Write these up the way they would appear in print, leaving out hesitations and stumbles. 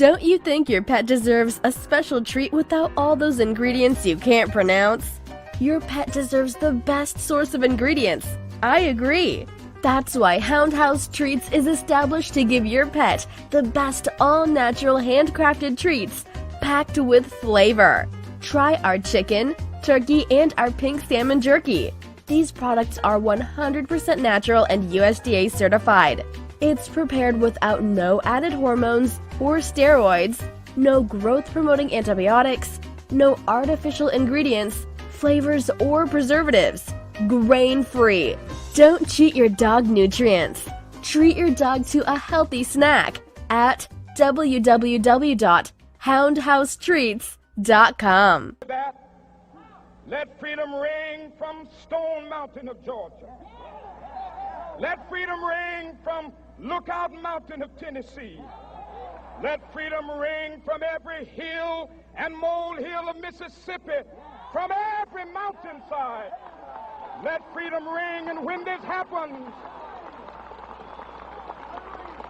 Don't you think your pet deserves a special treat without all those ingredients you can't pronounce? Your pet deserves the best source of ingredients. I agree. That's why Hound House Treats is established to give your pet the best all-natural handcrafted treats packed with flavor. Try our chicken, turkey, and our pink salmon jerky. These products are 100% natural and USDA certified. It's prepared without no added hormones or steroids, no growth-promoting antibiotics, no artificial ingredients, flavors, or preservatives. Grain-free. Don't cheat your dog nutrients. Treat your dog to a healthy snack at www.houndhousetreats.com. Let freedom ring from Stone Mountain of Georgia. Let freedom ring from Lookout Mountain of Tennessee. Let freedom ring from every hill and molehill of Mississippi, from every mountainside. Let freedom ring, and when this happens,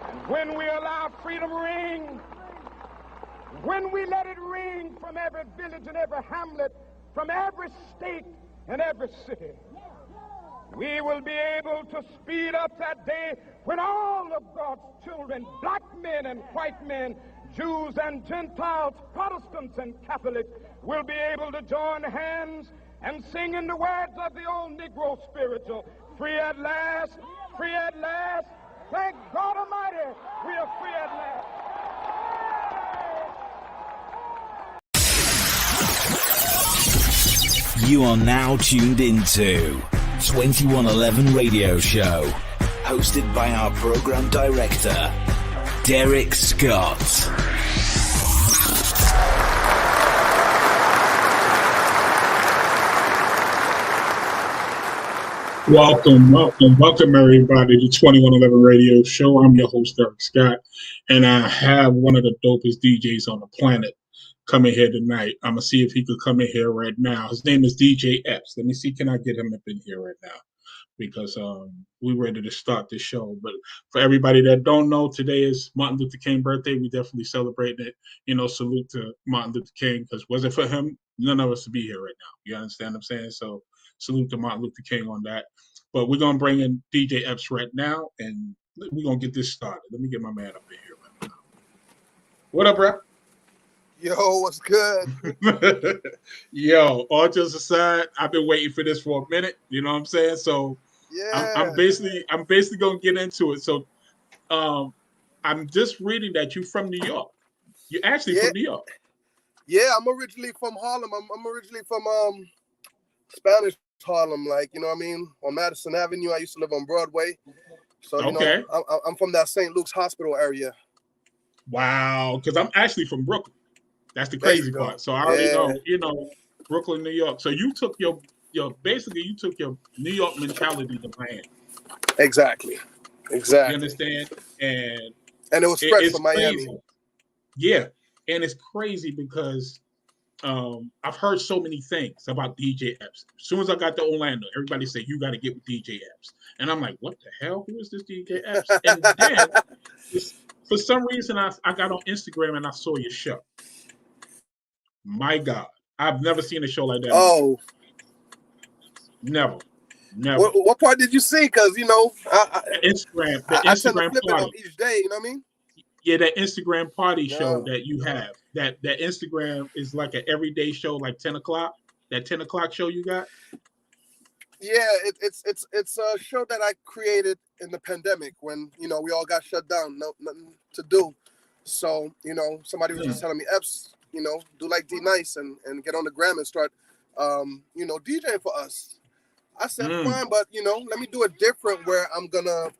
and when we allow freedom ring, when we let it ring from every village and every hamlet, from every state and every city, we will be able to speed up that day when all of God's children, black men and white men, Jews and Gentiles, Protestants and Catholics, will be able to join hands and sing in the words of the old Negro spiritual, free at last, free at last. Thank God Almighty, we are free at last. You are now tuned into 2111 Radio Show, hosted by our program director, Derek Scott. Welcome everybody to 2111 Radio Show. I'm your host, Derek Scott, and I have one of the dopest DJs on the planet coming here tonight. I'm gonna see if he could come in here right now. His name is DJ Epps. Let me see, can I get him up in here right now? Because we're ready to start this show. But for everybody that don't know, today is Martin Luther King birthday. We definitely celebrating it. You know, salute to Martin Luther King, because was it for him, none of us would be here right now. You understand what I'm saying? So salute to Martin Luther King on that. But we're gonna bring in DJ Epps right now, and we're gonna get this started. Let me get my man up in here right now. What up, bro? Yo, what's good? Yo, all jokes aside, I've been waiting for this for a minute. You know what I'm saying? So yeah, I'm basically gonna get into it. So I'm just reading that you're from New York. You're actually from New York. Yeah, I'm originally from Harlem. I'm originally from Spanish Harlem, like, you know what I mean? On Madison Avenue. I used to live on Broadway. So you know, I'm from that St. Luke's Hospital area. Wow, because I'm actually from Brooklyn. That's the crazy part. So I already know, you know, Brooklyn, New York. So you took your basically you took your New York mentality to Miami. Exactly. You understand? And it was fresh from Miami. Crazy. Yeah. And it's crazy because I've heard so many things about DJ Epps. As soon as I got to Orlando, everybody said, you got to get with DJ Epps. And I'm like, what the hell? Who is this DJ Epps? And then for some reason, I got on Instagram and I saw your show. My God, I've never seen a show like that. Oh, never. What part did you see? Because you know, Instagram flip it on each day. You know what I mean? Yeah, that Instagram party show that you have. That Instagram is like an everyday show, like 10 o'clock. That 10 o'clock show you got. Yeah, it's a show that I created in the pandemic when, you know, we all got shut down, nothing to do. So, you know, somebody was just telling me, Epps, you know, do like D Nice and get on the gram and start, you know, DJing for us. I said, fine, but, you know, let me do it different where I'm gonna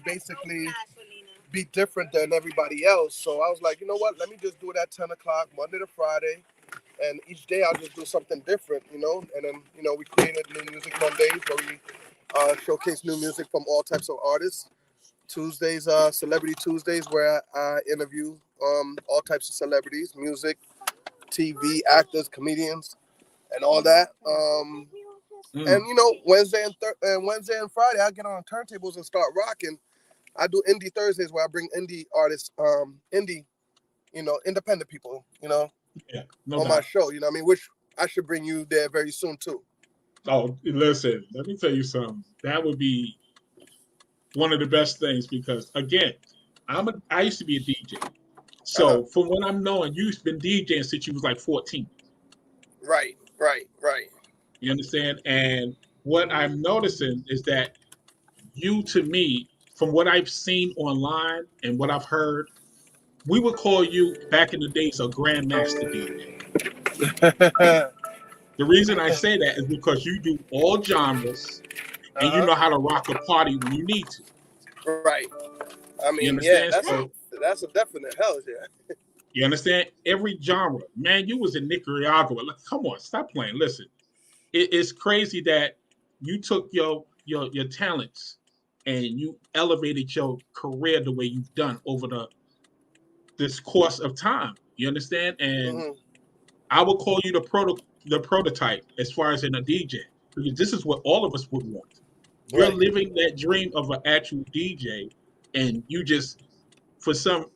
basically be different than everybody else. So I was like, you know what, let me just do it at 10 o'clock, Monday to Friday. And each day I'll just do something different, you know. And then, you know, we created New Music Mondays where we showcase new music from all types of artists. Tuesdays, Celebrity Tuesdays, where I interview all types of celebrities, music, TV, actors, comedians, and all that. And, you know, Wednesday and Friday, I get on turntables and start rocking. I do Indie Thursdays where I bring indie artists, you independent people, no on doubt. my show, you know what I mean? Which I should bring you there very soon too. Oh, listen, let me tell you something. That would be one of the best things because, again, I used to be a DJ. So from what I'm knowing, you've been DJing since you was like 14. Right. You understand? And what I'm noticing is that you, to me, from what I've seen online and what I've heard, we would call you back in the days a grandmaster DJ. The reason I say that is because you do all genres and you know how to rock a party when you need to. Right. I You mean, understand? that's a definite hell yeah. You understand? Every genre. Man, you was in Nicaragua. Like, come on, stop playing. Listen, it's crazy that you took your talents and you elevated your career the way you've done over this course of time. You understand? And I would call you the prototype as far as in a DJ because this is what all of us would want. You're living that dream of an actual DJ, and you just for some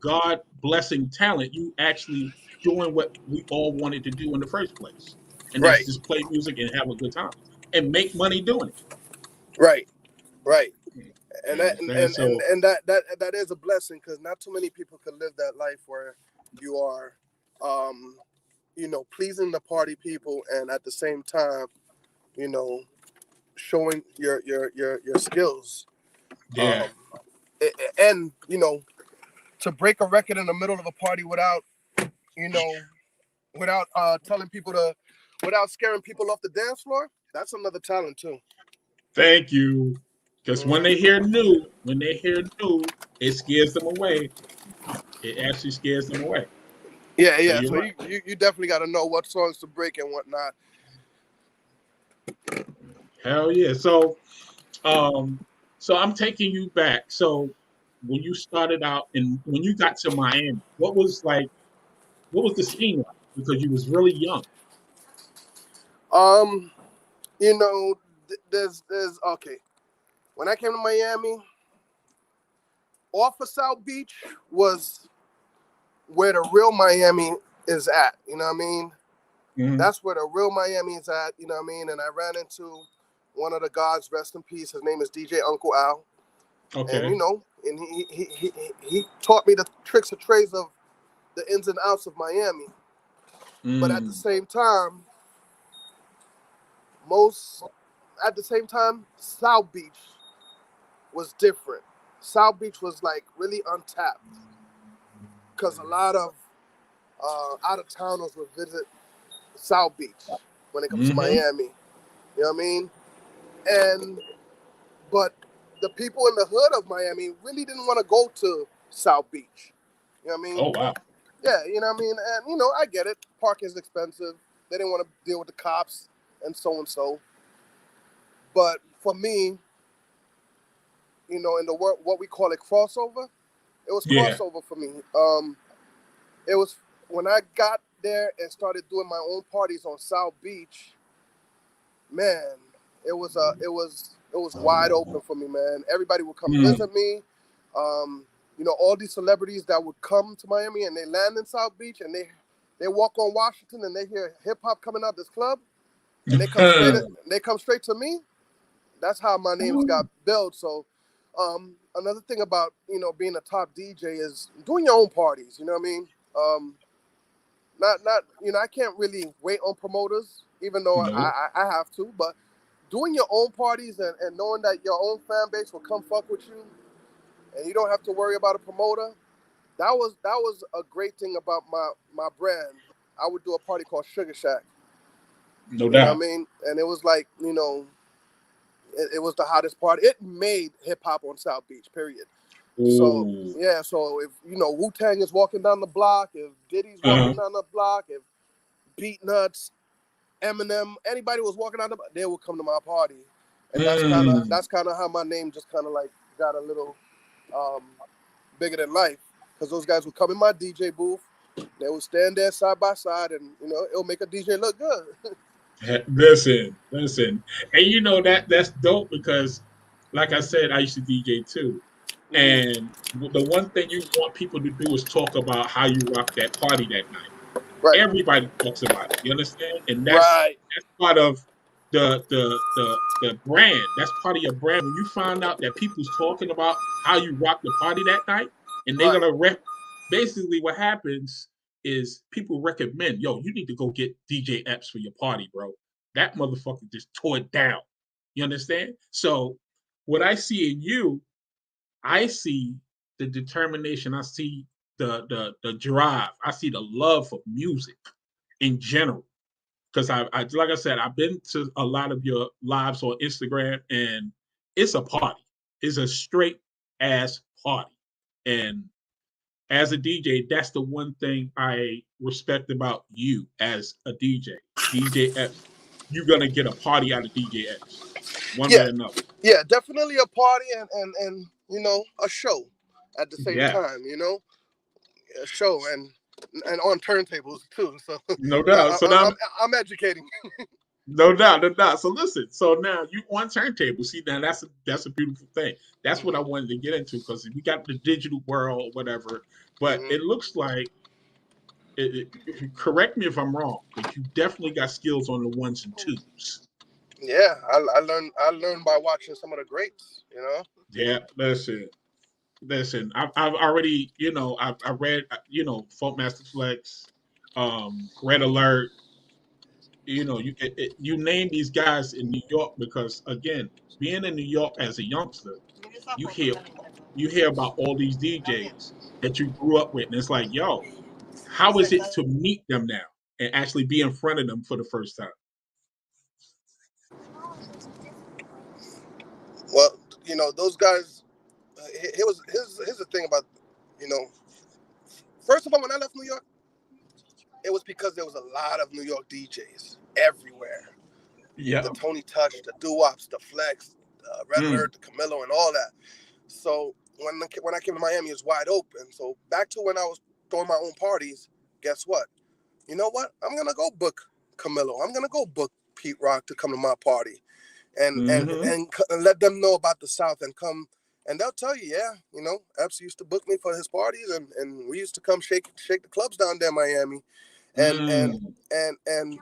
God blessing talent, you actually doing what we all wanted to do in the first place, and that's just play music and have a good time and make money doing it. Right. And So, that is a blessing because not too many people can live that life where you are, pleasing the party people and at the same time, showing your skills. Yeah. And to break a record in the middle of a party without telling people without scaring people off the dance floor, that's another talent too. Thank you. Because when they hear new, it scares them away. It actually scares them away. Yeah. So right. you definitely got to know what songs to break and what not. Hell yeah. So I'm taking you back. So when you started out and when you got to Miami, what was the scene like? Because you was really young. There's okay. When I came to Miami, off of South Beach was where the real Miami is at. You know what I mean? Mm-hmm. That's where the real Miami is at. You know what I mean? And I ran into one of the gods, rest in peace. His name is DJ Uncle Al. Okay. And and he taught me the tricks and trades of the ins and outs of Miami. But at the same time, South Beach was different. South Beach was like really untapped because a lot of out-of-towners would visit South Beach when it comes to Miami. You know what I mean? But the people in the hood of Miami really didn't want to go to South Beach. You know what I mean? Oh, wow. Yeah, you know what I mean? And, I get it. Parking is expensive. They didn't want to deal with the cops and so. But for me, in the world, what we call it crossover, it was crossover for me. It was when I got there and started doing my own parties on South Beach, man, it was wide open for me, man. Everybody would come visit me. All these celebrities that would come to Miami and they land in South Beach and they walk on Washington and they hear hip hop coming out this club and they come straight to me. That's how my names got built. So another thing about being a top DJ is doing your own parties. You know what I mean? Not I can't really wait on promoters, even though I have to. But doing your own parties and knowing that your own fan base will come fuck with you, and you don't have to worry about a promoter. That was a great thing about my brand. I would do a party called Sugar Shack. No doubt. You know what I mean? And it was like, it was the hottest party. It made hip hop on South Beach, period. Ooh. So if Wu-Tang is walking down the block, if Diddy's walking down the block, if Beatnuts, Eminem, anybody was walking down the block, they would come to my party. And that's kind of how my name just kind of like got a little bigger than life, because those guys would come in my DJ booth, they would stand there side by side, and it'll make a DJ look good. Listen, and that's dope because, like I said, I used to DJ too, And the one thing you want people to do is talk about how you rock that party that night. Right. Everybody talks about it. You understand? And Right. that's part of the brand. That's part of your brand. When you find out that people's talking about how you rock the party that night, and they're Right. gonna basically what happens is people recommend, yo, you need to go get DJ Epps for your party, bro. That motherfucker just tore it down. You understand? So what I see in you, I see the determination. I see the drive. I see the love for music in general. Because I like I said, I've been to a lot of your lives on Instagram, and it's a party. It's a straight ass party. And as a DJ, that's the one thing I respect about you as a DJ. DJ Epps, you're gonna get a party out of DJ Epps, one way Yeah. or another. Yeah. Definitely a party and you know, a show at the same Yeah, time. You know, a show and on turntables too. So no doubt. So now I'm educating. no doubt, no doubt. So listen, so now you on turntable. See, now that's a beautiful thing. That's what I wanted to get into because we got the digital world, whatever. But Mhm. it looks like, correct me if I'm wrong, but you definitely got skills on the ones and twos. Yeah, I learned by watching some of the greats. You know. Yeah, listen, listen. I've already, I read, Funk Master Flex, Red Alert. You name these guys in New York because again, being in New York as a youngster, you hear you hear about all these DJs that you grew up with, and it's like, yo, how is it to meet them now and actually be in front of them for the first time? Well, you know those guys. Here's the thing about, you know. First of all, when I left New York, it was because there was a lot of New York DJs everywhere. The Yeah. Tony Touch, the Doo-Wops, the Flex, Red Mm. Alert, the Camilo, and all that. So when I came to Miami, it was wide open. So back to when I was throwing my own parties, guess what? You know what? I'm gonna go book Camilo. I'm gonna go book Pete Rock to come to my party, and and Hmm. and, and let them know about the South and come. And they'll tell you, yeah, you know, Epps used to book me for his parties, and we used to come shake the clubs down there in Miami, and and Mm. and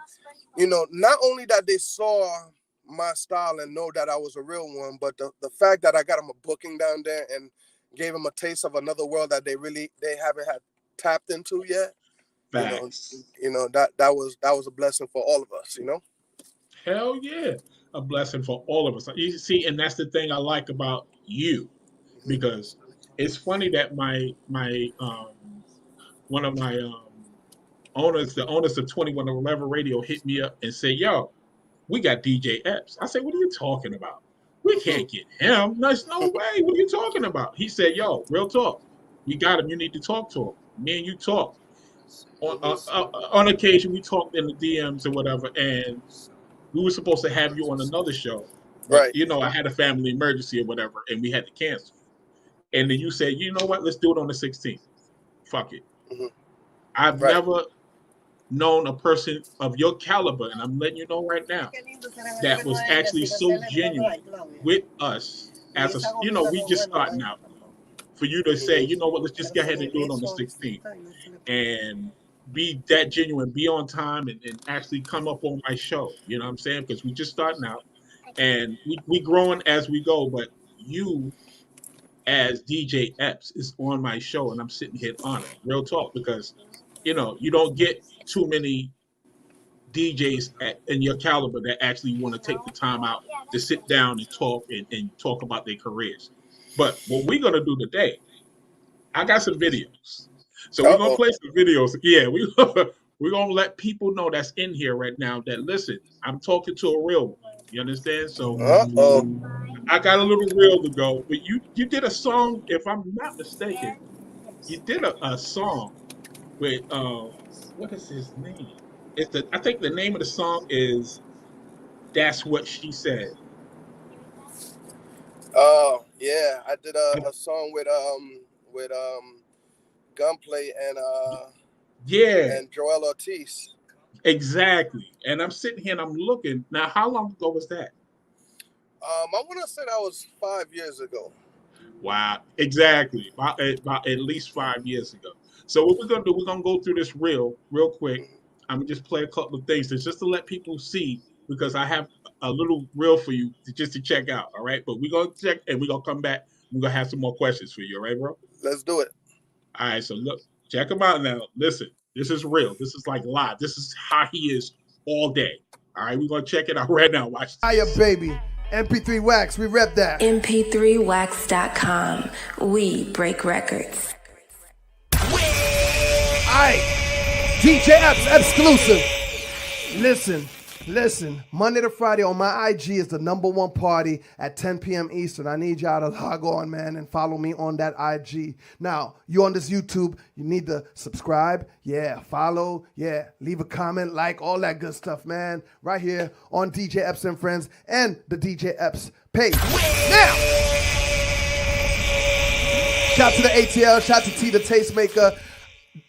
you know, not only that they saw my style and know that I was a real one, but the fact that I got them a booking down there and gave them a taste of another world that they haven't had tapped into yet. You know, Facts. that was a blessing for all of us. You know. Hell yeah. A blessing for all of us. You see, and that's the thing I like about you, Mm-hmm. because it's funny that my one of my owners, the owners of 2111 Radio, hit me up and say, "Yo, we got DJ Epps." I said, "What are you talking about? We can't get him. There's no way. What are you talking about?" He said, "Yo, real talk. We got him. You need to talk to him. Me and you talk." On occasion, we talked in the DMs or whatever, and we were supposed to have you on another show, but Right. I had a family emergency or whatever, and we had to cancel. And then you said, "You know what? Let's do it on the 16th. Fuck it." Mm-hmm. I've Right. never known a person of your caliber, and I'm letting you know right now, that was actually so genuine with us as we just starting out. For you to say, you know what, let's just go ahead and do it on the 16th, and be that genuine, be on time, and actually come up on my show. You know what I'm saying? Because we just starting out, and we growing as we go. But you, as DJ Epps, is on my show, and I'm sitting here honored. Real talk, because you don't get too many DJs in your caliber that actually want to take the time out to sit down and and talk about their careers. But what we're gonna do today, I got some videos. So we're Uh gonna oh. play some videos. Yeah, we're gonna let people know that's in here right now that listen, I'm talking to a real one. You understand? So Uh oh. I got a little reel to go. But you did a song, if I'm not mistaken, you did a song with what is his name? I think the name of the song is That's What She Said. Oh yeah, I did a song with Gunplay Yeah, and Joel Ortiz. exactly. And I'm sitting here and I'm looking. Now, how long ago was that? I want to say that was 5 years ago. Wow, exactly. About at least 5 years ago. So what we're gonna do, we're gonna go through this real quick. I'm gonna just play a couple of things just to let people see because I have a little reel for you just to check out. All right, but we're gonna check and we're gonna come back. We're gonna have some more questions for you. All right, bro? Let's do it. All right, so look, check him out now. Listen, this is real. This is like live. This is how he is all day. All right, we're gonna check it out right now. Watch this. Hiya, baby. MP3 Wax, we rep that. MP3wax.com. We break records. Aight. DJ Epps, exclusive. Listen. Monday to Friday on my IG is the #1 party at 10 p.m. Eastern. I need y'all to log on, man, and follow me on that IG. Now, you on this YouTube, you need to subscribe, follow, leave a comment, like, all that good stuff, man. Right here on DJ Epps and Friends and the DJ Epps page. Now, shout to the ATL, shout to T the Tastemaker.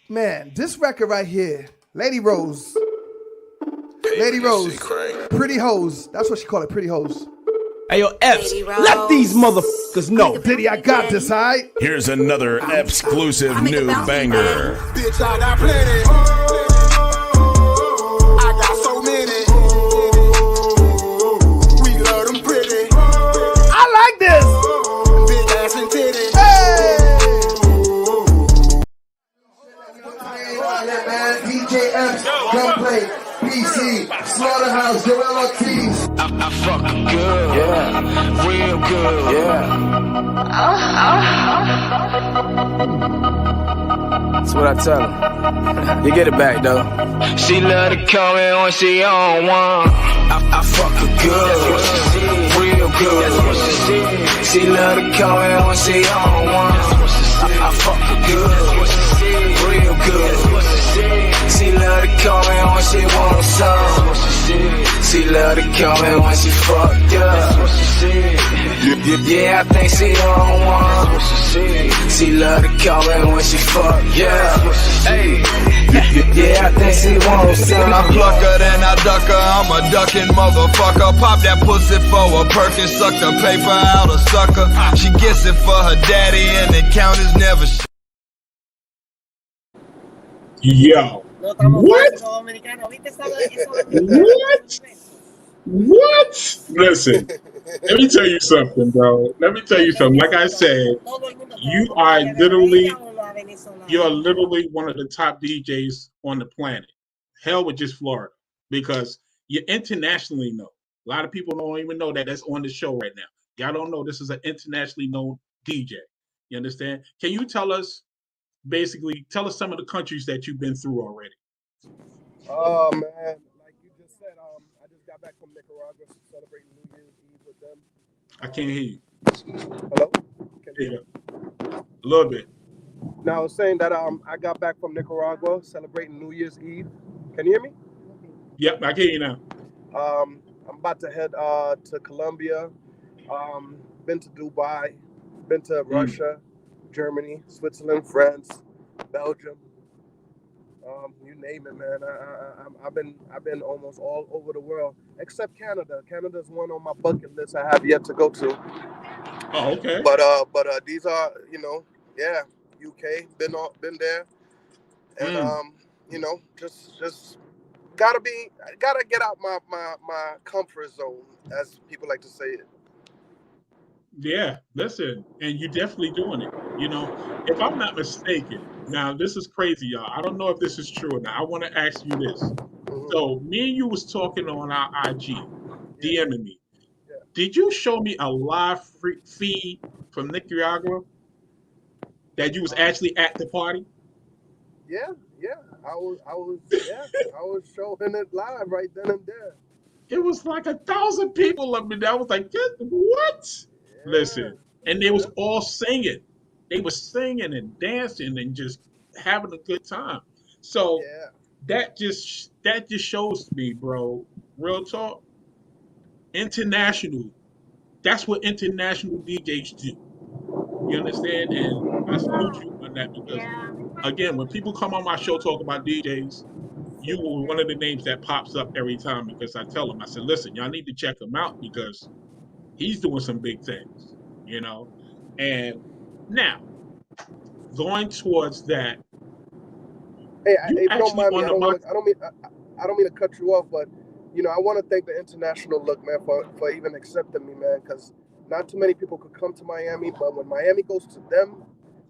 Man, this record right here, Lady Rose, Pretty Hoes. That's what she call it, Pretty Hoes. Hey, yo, Epps, let these motherfuckers know. Diddy, I got this, all right? Here's another exclusive new banger. Bitch, I got plenty. I got so many. We love them pretty. I like this. Big ass and titty. Man, DJ Epps, Gunplay, PC, Slaughterhouse, Joel Ortiz. I fuck good, real good, That's what I tell her. You get it back, though. She love to come in when she on one. I fuck her good, real good. She love to come in when she on one. I fuck her good, real good. She love to come in when she want some. She love to come in when she fucked up. Yeah, I think she on one. She love to come in when she fucked up. Hey, yeah, I think she wants some. I pluck her, then I duck her. I'm a ducking motherfucker. Pop that pussy for a perk and suck the paper out a sucker. She gets it for her daddy, and the count is never. Yo. What? What? Listen, let me tell you something, bro. Let me tell you something. Like I said, you're literally one of the top DJs on the planet. Hell with just Florida, because you're internationally known. A lot of people don't even know that's on the show right now. Y'all don't know this is an internationally known DJ. You understand? Can you tell us some of the countries that you've been through already? Oh man, like you just said, I just got back from Nicaragua celebrating New Year's Eve with them. I can't hear you. Hello? A little bit. Now I was saying that I got back from Nicaragua celebrating New Year's Eve. Can you hear me? Yep, I can hear you now. I'm about to head to Colombia. Been to Dubai, been to Russia, Germany, Switzerland, France, Belgium. You name it, man. I've been almost all over the world except Canada. Canada's one on my bucket list I have yet to go to. Oh, okay. But these are, UK, been there, and just gotta get out my comfort zone, as people like to say it. Yeah, listen, and you're definitely doing it. If I'm not mistaken, now this is crazy, y'all. I don't know if this is true or not. I want to ask you this. So me and you was talking on our IG, DMing me. Yeah. Did you show me a live feed from Nicaragua that you was actually at the party? Yeah. I was showing it live right then and there. It was like 1,000 people up in there. I was like, what? Yeah. Listen, and they was all singing. They were singing and dancing and just having a good time. So that just shows me, bro, real talk, international. That's what international DJs do. You understand? And I salute you on that because, again, when people come on my show talk about DJs, you were one of the names that pops up every time because I tell them, I said, listen, y'all need to check him out because he's doing some big things, And now, going towards that, Hey, you if you don't actually mind me, on I the market. don't mean to cut you off, but I want to thank the international look, man, for even accepting me, man, because not too many people could come to Miami, but when Miami goes to them,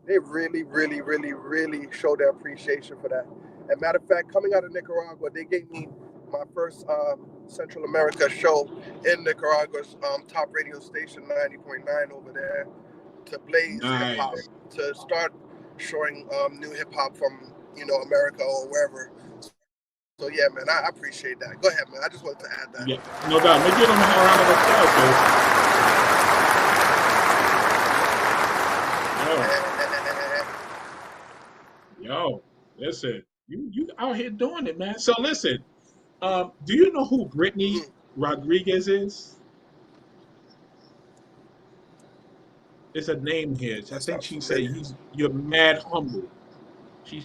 they really, really, really, really show their appreciation for that. And matter of fact, coming out of Nicaragua, they gave me my first Central America show in Nicaragua's top radio station, 90.9 over there, to blaze hip hop, Nice. to start showing new hip hop from America or wherever. So yeah, man, I appreciate that. Go ahead, man. I just wanted to add that. Yeah, no doubt. Maybe give them a round of applause, Yo, listen, you out here doing it, man. So listen, do you know who Brittany Rodriguez is? There's a name here. I think she said you're mad humble.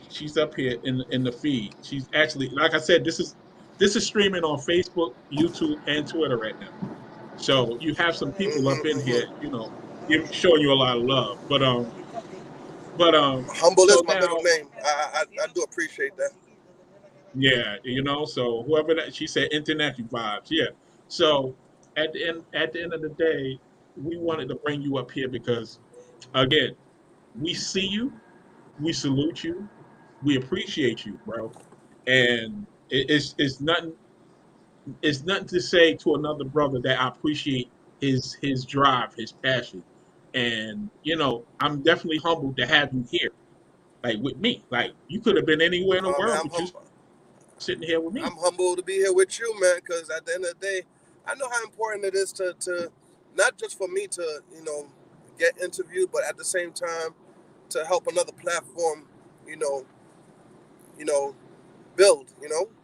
She's up here in the feed. She's actually, like I said, this is streaming on Facebook, YouTube, and Twitter right now. So you have some people up in here, showing you a lot of love. But humble so is my middle now, name. I do appreciate that. yeah, so whoever that, she said international vibes. Yeah. So at the end of the day, we wanted to bring you up here because, again, we see you, we salute you, we appreciate you, bro, and it's nothing. It's nothing to say to another brother that I appreciate his drive, his passion, and I'm definitely humbled to have you here, like with me. Like you could have been anywhere in the world, but you sitting here with me. I'm humbled to be here with you, man, because at the end of the day, I know how important it is to not just for me to get interviewed, but at the same time to help another platform, build,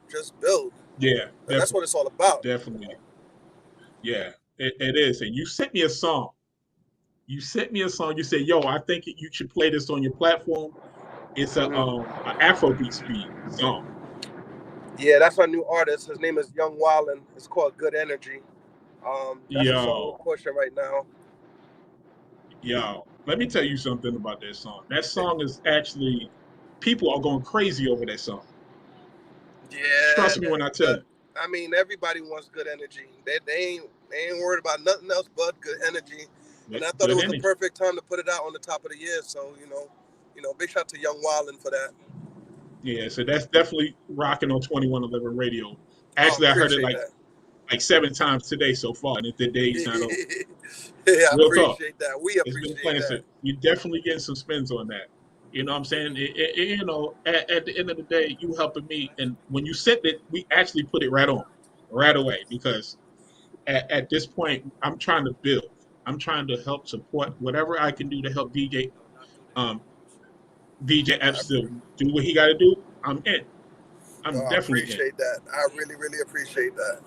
just build. Yeah, that's what it's all about. Definitely. Yeah, it is. And you sent me a song. You said, yo, I think you should play this on your platform. It's a Afrobeat speed song. Yeah, that's my new artist. His name is Young Wildin'. It's called Good Energy. That's the song we're pushing right now. Yo, let me tell you something about that song. That song is actually, people are going crazy over that song. Yeah. Trust me when I tell you. I mean, everybody wants good energy. They ain't worried about nothing else but good energy. And I thought it was the perfect time to put it out on the top of the year. So, big shout to Young Wildin' for that. Yeah, so that's definitely rocking on 2111 radio. Actually, I heard it like 7 times today so far, and the day's not over. Yeah, I appreciate that. We appreciate that. So you're definitely getting some spins on that. You know what I'm saying? At the end of the day, you helping me. And when you said that, we actually put it right on, right away. Because at this point, I'm trying to build. I'm trying to help support whatever I can do to help DJ Epps to do what he got to do. I'm in. I'm definitely appreciate in. that. I really, really appreciate that.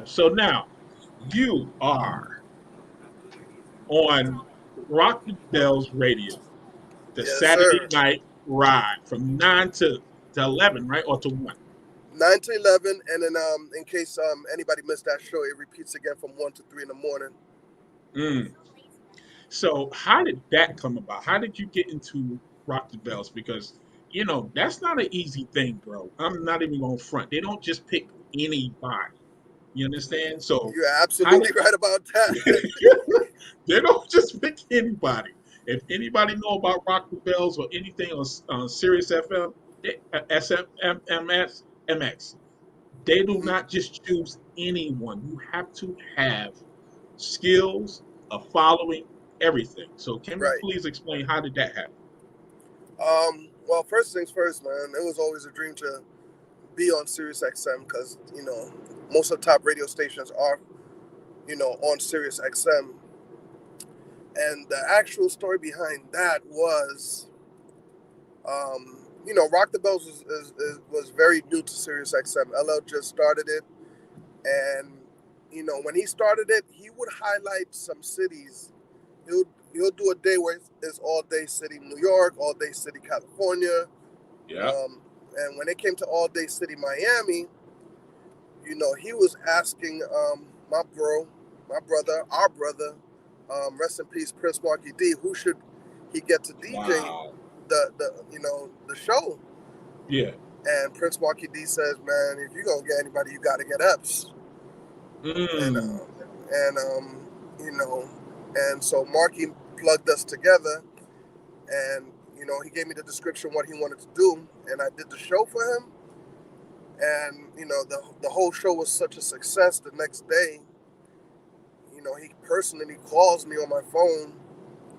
So now, you are on Rock the Bells Radio. The Saturday night ride from 9 to 11, right? Or to 1? 9 to 11, and then in case anybody missed that show, it repeats again from 1 to 3 in the morning. So how did that come about? How did you get into Rock the Bells? Because, that's not an easy thing, bro. I'm not even going to front. They don't just pick anybody. You understand? So you're absolutely right about that. They don't just pick anybody. If anybody know about Rock the Bells or anything on Sirius FM, MX, they do not just choose anyone. You have to have skills, a following, everything. So can you please explain how did that happen? Well, first things first, man. It was always a dream to be on Sirius XM because most of the top radio stations are on Sirius XM. And the actual story behind that was, Rock the Bells was very new to Sirius XM. LL just started it. And, when he started it, he would highlight some cities. He'll do a day where it's All Day City, New York, All Day City, California. Yeah. And when it came to All Day City, Miami, he was asking our brother, rest in peace, Prince Marky D. Who should he get to DJ the show? Yeah. And Prince Marky D says, man, if you're gonna get anybody, you gotta get Epps. And so Marky plugged us together, and he gave me the description what he wanted to do, and I did the show for him. And the whole show was such a success. The next day, he personally calls me on my phone.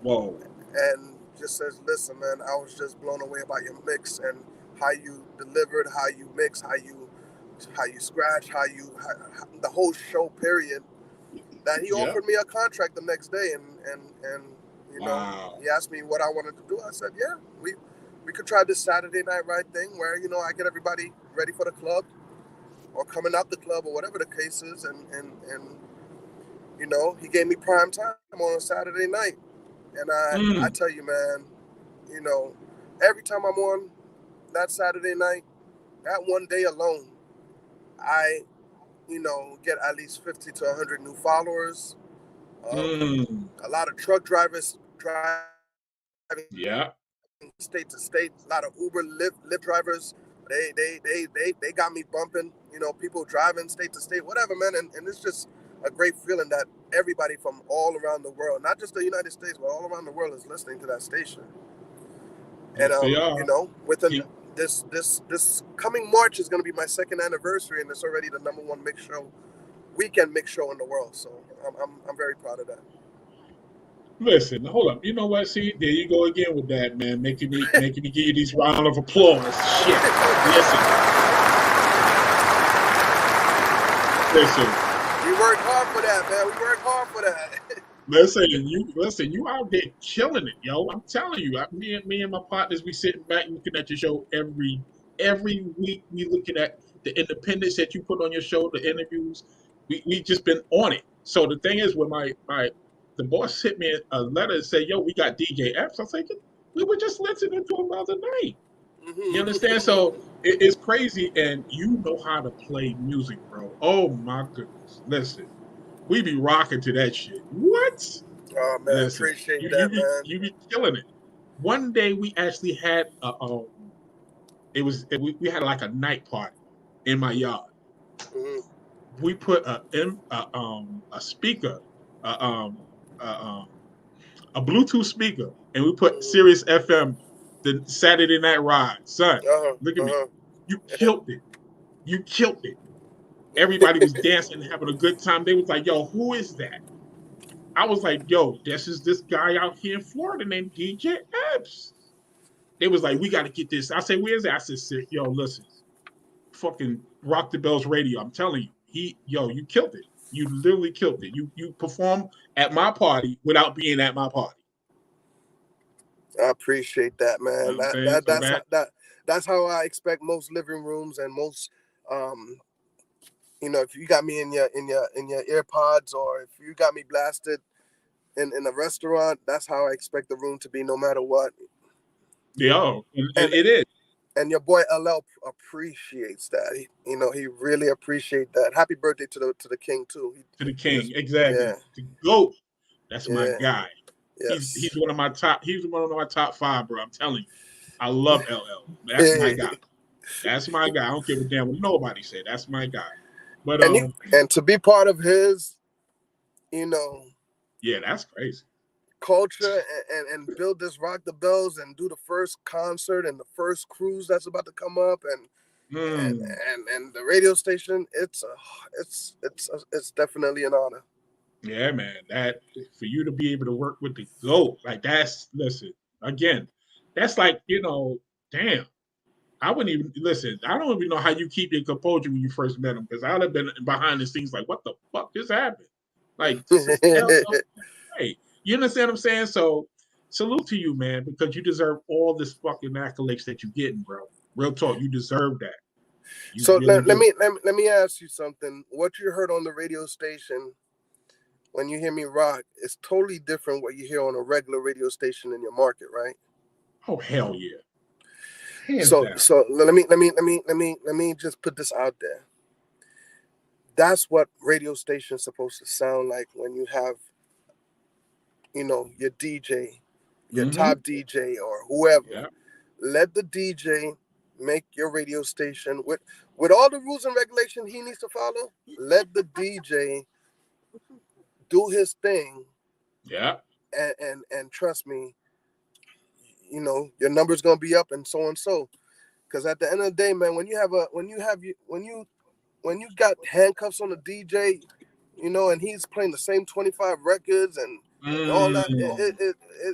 Whoa. And just says, listen, man, I was just blown away about your mix and how you delivered, how you mix, how you scratch, how the whole show period. That he offered me a contract the next day, and wow. He asked me what I wanted to do. I said, yeah, we could try this Saturday Night Ride thing where I get everybody ready for the club or coming out the club or whatever the case is, and he gave me prime time on a Saturday night, and I tell you, man, every time I'm on that Saturday night, that one day alone, I get at least 50 to 100 new followers. A lot of truck drivers driving state to state. A lot of Uber, Lyft drivers. They got me bumping. People driving state to state, whatever, man. And it's just a great feeling that everybody from all around the world, not just the United States, but all around the world, is listening to that station. And within this coming March is going to be my second anniversary, and it's already the #1 weekend mix show in the world. So I'm very proud of that. Listen, hold up. You know what? See, there you go again with that, man. Making me give you these round of applause. Shit. Listen. We worked hard for that, man. We worked hard for that. Listen, you out there killing it, yo. I'm telling you, me and my partners, we sitting back and looking at your show every week. We looking at the independence that you put on your show, the interviews. We just been on it. So the thing is, when the boss sent me a letter and said, yo, we got DJ Epps. I was like, we were just listening to him the other night. You understand? So it's crazy, and you know how to play music, bro. Oh my goodness. Listen. We be rocking to that shit. What? Oh man, listen, appreciate that, man. You be killing it. One day we actually had we had like a night party in my yard. We put a speaker, a Bluetooth speaker, and we put Sirius FM, the Saturday Night Ride. Son, look at me. You killed it. You killed it. Everybody was dancing and having a good time. They was like, yo, who is that? I was like, yo, this is this guy out here in Florida named DJ Epps. They was like, we got to get this. I said, where's that? I said, yo, listen, fucking Rock the Bells Radio. I'm telling you, you killed it. You literally killed it. You performed at my party without being at my party. I appreciate that, man. That's how I expect most living rooms and most if you got me in your AirPods, or if you got me blasted in a restaurant, that's how I expect the room to be, no matter what. Yeah, it is. And your boy LL appreciates that. He really appreciates that. Happy birthday to the king too. To the king, exactly. Yeah. The GOAT. That's my guy. Yes. He's one of my top. He's one of my top 5, bro. I'm telling you, I love LL. That's my guy. That's my guy. I don't give a damn what nobody say. That's my guy. But and to be part of his, yeah, that's crazy. Culture and build this Rock the Bells and do the first concert and the first cruise that's about to come up and the radio station. It's definitely an honor. Yeah, man. That for you to be able to work with the GOAT, like listen, again, that's like, damn. I wouldn't even listen. I don't even know how you keep your composure when you first met him, because I'd have been behind the scenes like, what the fuck just happened? Like, hey, you understand what I'm saying? So, salute to you, man, because you deserve all this fucking accolades that you're getting, bro. Real talk, you deserve that. So let me ask you something. What you heard on the radio station when you hear me rock is totally different what you hear on a regular radio station in your market, right? Oh hell yeah. So let me just put this out there. That's what radio station's supposed to sound like when you have your DJ, your top DJ or whoever. Yeah. Let the DJ make your radio station with all the rules and regulations he needs to follow. Let the DJ do his thing. Yeah. And trust me, your number's gonna be up and so and so. Because at the end of the day, man, when you got handcuffs on the DJ, and he's playing the same 25 records and all that,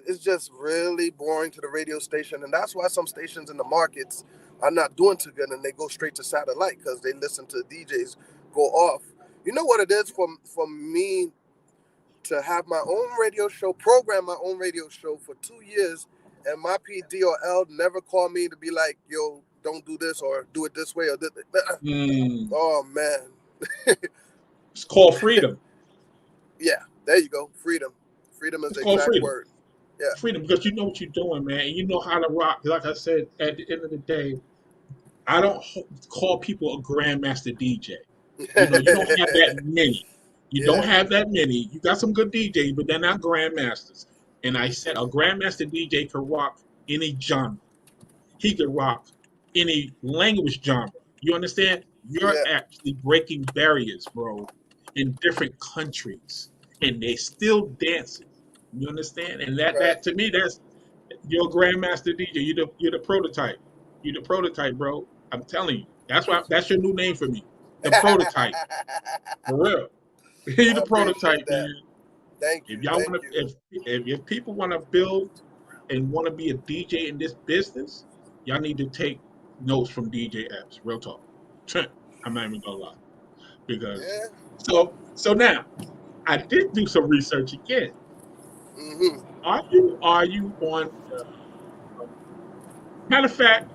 it's just really boring to the radio station. And that's why some stations in the markets are not doing too good, and they go straight to satellite because they listen to DJs go off. You know what it is for me to have my own radio show, program my own radio show for 2 years, and my PD or L never called me to be like, yo, don't do this or do it this way or this. Oh, man. It's called freedom. Yeah, there you go. Freedom. Freedom is the exact word. Yeah. Freedom, because you know what you're doing, man. And you know how to rock. Like I said, at the end of the day, I don't call people a grandmaster DJ. You don't have that many. You don't have that many. You got some good DJs, but they're not grandmasters. And I said a grandmaster DJ can rock any genre. He can rock any language genre. You understand? You're actually breaking barriers, bro, in different countries, and they still dancing. You understand? And that to me, you're a grandmaster DJ. You're the prototype. You're the prototype, bro. I'm telling you. That's your new name for me. The prototype. For real. You're the prototype, man. Thank you. If y'all want to, if people want to build and want to be a DJ in this business, y'all need to take notes from DJ Epps. Real talk. I'm not even gonna lie, because so now I did do some research again. Are you on? Matter of fact,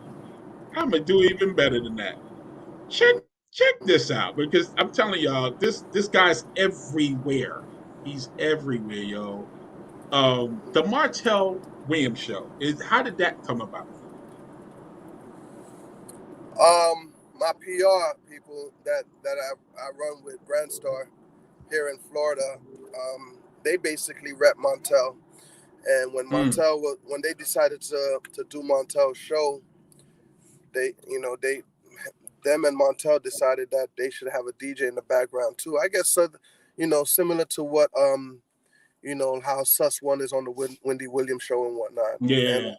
I'm gonna do even better than that. Check this out, because I'm telling y'all, this guy's everywhere. He's everywhere, yo. The Martell Williams show how did that come about? My PR people that I run with, Brandstar, here in Florida, they basically rep Montel. And when when they decided to do Montel's show, them and Montel decided that they should have a DJ in the background too. I guess similar to what how Sus One is on the Wendy Williams show and whatnot. Yeah.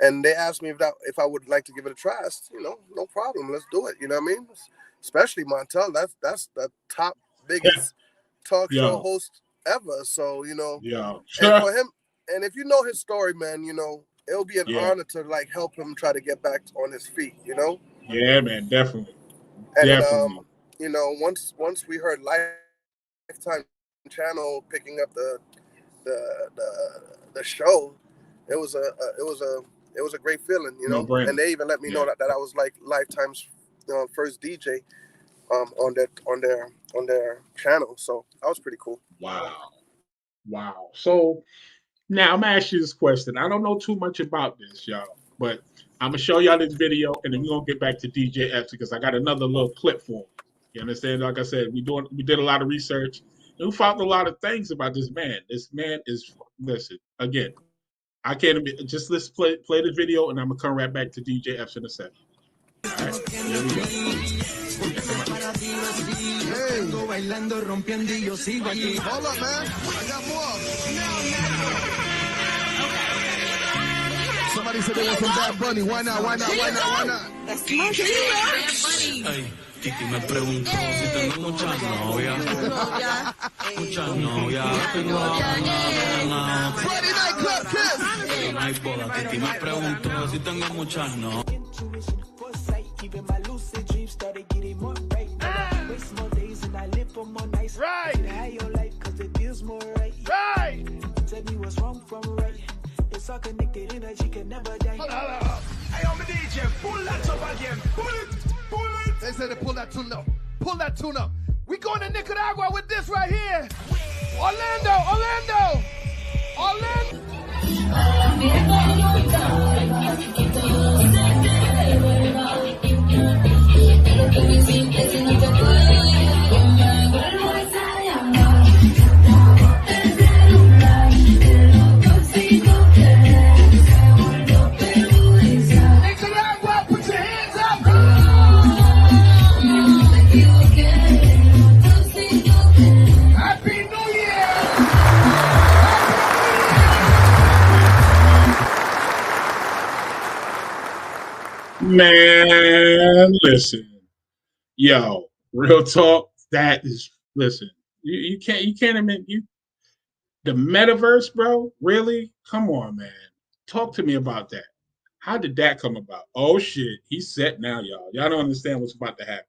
And they asked me if I would like to give it a try. I said, no problem. Let's do it. You know what I mean? Especially Montel. That's the top biggest talk show host ever. So, and for him, and if you know his story, man, it'll be an honor to help him try to get back on his feet, Yeah, man, definitely. And once we heard Lifetime Channel picking up the show, it was a great feeling, No-brainer. And they even let me know that I was Lifetime's first DJ on their channel. So that was pretty cool. Wow. So now I'm gonna ask you this question. I don't know too much about this, y'all, but I'm gonna show y'all this video, and then we're gonna get back to DJ Epps because I got another little clip for him. You understand? Like I said, we did a lot of research, and we found a lot of things about this man. This man is, listen, again, I can't admit, just let's play the video, and I'm gonna come right back to DJ Epps in a second. All right, here we go. Hold up, man. I got more. Somebody said they want some Bad Bunny. Why not? That's my shit. Ay, Titi me preguntó si tengo muchas novias. Muchas novias. Tengo una. Friday night club kiss. No hay boda. Titi me preguntó si tengo muchas novias. Right. Right. Tell me what's wrong from right. It's all connected energy can never die. Hold on. Hey, I'm the DJ. Pull that up again. Pull it. They said to pull that tune up. Pull that tune up. We going to Nicaragua with this right here. Orlando. Man, listen. Yo, real talk. That is listen. You can't admit the metaverse, bro. Really? Come on, man. Talk to me about that. How did that come about? Oh shit, he's set now, y'all. Y'all don't understand what's about to happen.